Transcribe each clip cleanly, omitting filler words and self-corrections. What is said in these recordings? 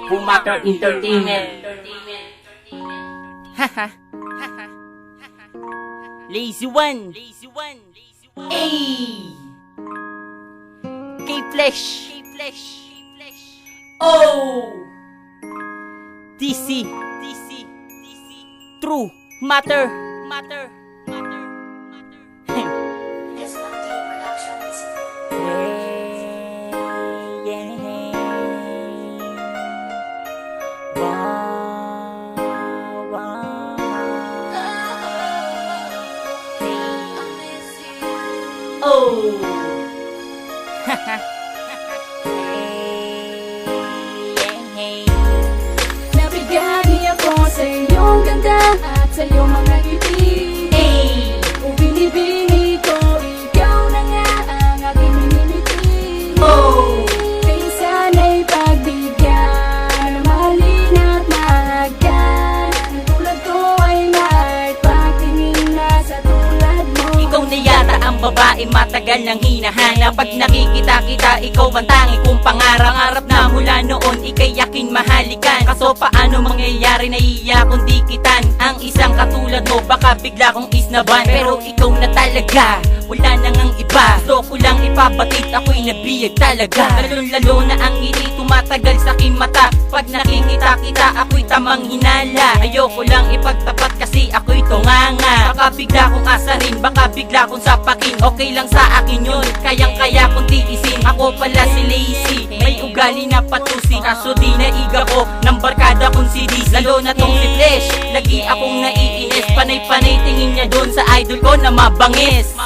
Pumaker Entertainment. Haha. Lazy one. Ay. K-Flesh. Oh. DC. True Matter. Oh. Nabigani ako sa iyong ganda at sa iyong mga ngiti. Kung binibini ko, ikaw na nga ang aking minimiti. Kaya sana'y pagbigyan, mahalin at mahagkan. Tulad ko ay may pagtingin na sa tulad mo. Ikaw na yata ang babae matagal nang hinahanap. Pag nakikita kita, ikaw ang tangi kong pangarap. Pangarap na mula noon, ika'y yakin mahalikan. Kaso paano mangyayari, naiiyak kung di kitan. Ang isang katulad mo, baka bigla kong isnaban. Pero ikaw na talaga, wala nang ang iba. Gusto ko lang ipabatid, ako'y nabiyag talaga. Lalo na ang ngiti, tumatagal sa aking mata. Pag nakikita kita, ako'y tamang hinala. Ayoko lang ipagtapat kasi ako'y tunganga. Baka bigla kong asarin, baka bigla kong sapakin. Okay lang sa akin yun, kayang-kaya kong tiisin. Ako pala si Lazy, may ugali na patusi. Kaso di naiga ko ng barkada kong si DC. Lalo na tong si Flesh, lagi akong naiinis. Panay-panay tingin niya doon sa idol ko na mabangis.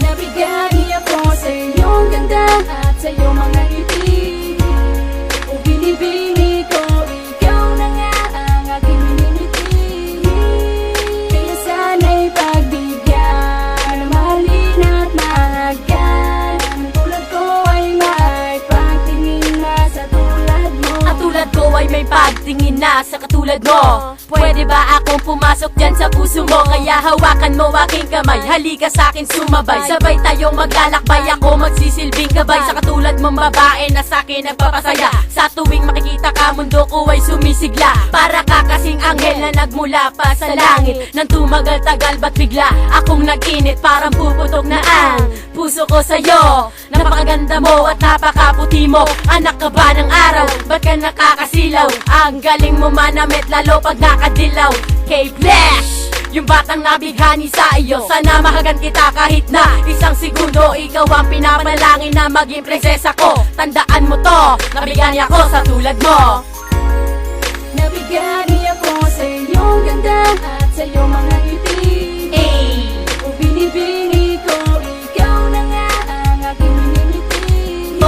Nabigani ako sa iyong ganda at sa iyong mga ngiti. Kung binibini ko, ikaw na nga ang aking minimiti. Kaya sana'y pagbigyan, mahalin at mahagkan. Tulad ko ay may pagtingin na sa tulad mo. At tulad ko ay may pagtingin na sa katulad mo. Pwede ba akong pumasok dyan sa puso mo? Kaya hawakan mo aking kamay, halika sa'kin sumabay. Sabay tayo maglalakbay, ako magsisilbing gabay. Sa katulad mong babae na sa'kin nagpapasaya. Sa tuwing makikita ka, mundo ko ay sumisigla. Para ka kasing anghel na nagmula pa sa langit. Nang tumagal-tagal ba't bigla akong nag-init? Parang puputok na ang puso ko sa'yo. Napakaganda mo at napakaputi mo. Anak ka ba ng araw? Ba't ka nakakasilaw? Ang galing mo manamit lalo pag nakadilaw. K-Flesh, yung batang nabighani sa iyo. Sana mahagan kita kahit na isang segundo. Ikaw ang pinapanalangin na maging prinsesa ko. Tandaan mo to, nabighani ako sa tulad mo. Nabigani ako sa iyong ganda at sa iyong mga ngiti. Kung binibini ko, ikaw na nga ang aking minimiti.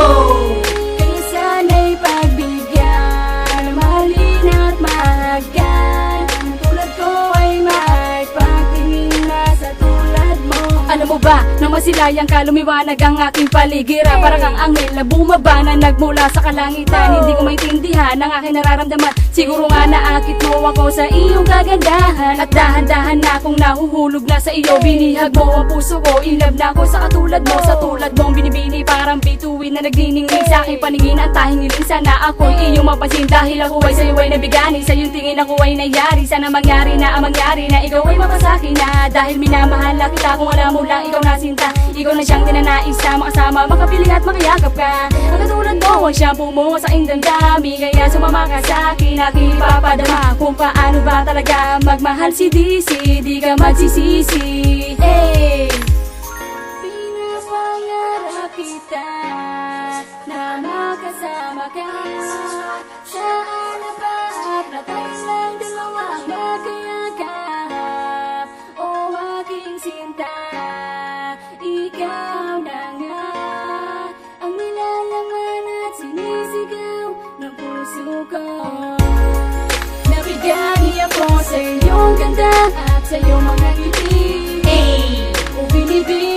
Kaya sana'y pagbigyan, mahalin at mahagkan. Tulad ko ay may pagtingin na sa tulad mo. Alam mo ba, nang masilayang ka, lumiwanag ang aking paligiran. Parang ang anghel na bumaba na nagmula sa kalangitan. Hindi ko maintindihan ang aking nararamdaman. Siguro nga naakit mo ako sa iyong kagandahan. At dahan-dahan na akong nahuhulog na sa iyo. Binihag mo ang puso ko, in love na ako sa katulad mo. Sa tulad mong binibini, parang bituin na nagniningning sa aking paningin. Ang tahing hiling, sana ako'y iyong mapansin. Dahil ako ay sa'yo ay nabigani, sa iyong tingin ako ay nangyari. Sana mangyari na ang mangyari na ikaw ay mapasakin na. Dahil minamahal na kita, kung alam mo lang ikaw na sinta. Ikaw na siyang tinanais sa makasama, makapiling at makayakap ka. Ang katulad mo, ang shampoo mo sa aking damdami. Kaya sumama ka sa akin, aking ipapadama. Kung paano ba talaga magmahal si DC, di ka magsisisi. Pinapangarap kita na makasama ka sa hanapan na tayong dalawang magkayakap. O aking sinta, ikaw na nga ang nilalaman at sinisigaw ng puso ko. Nabigani ako sa iyong ganda at sa iyong mga ngiti. Kung binibini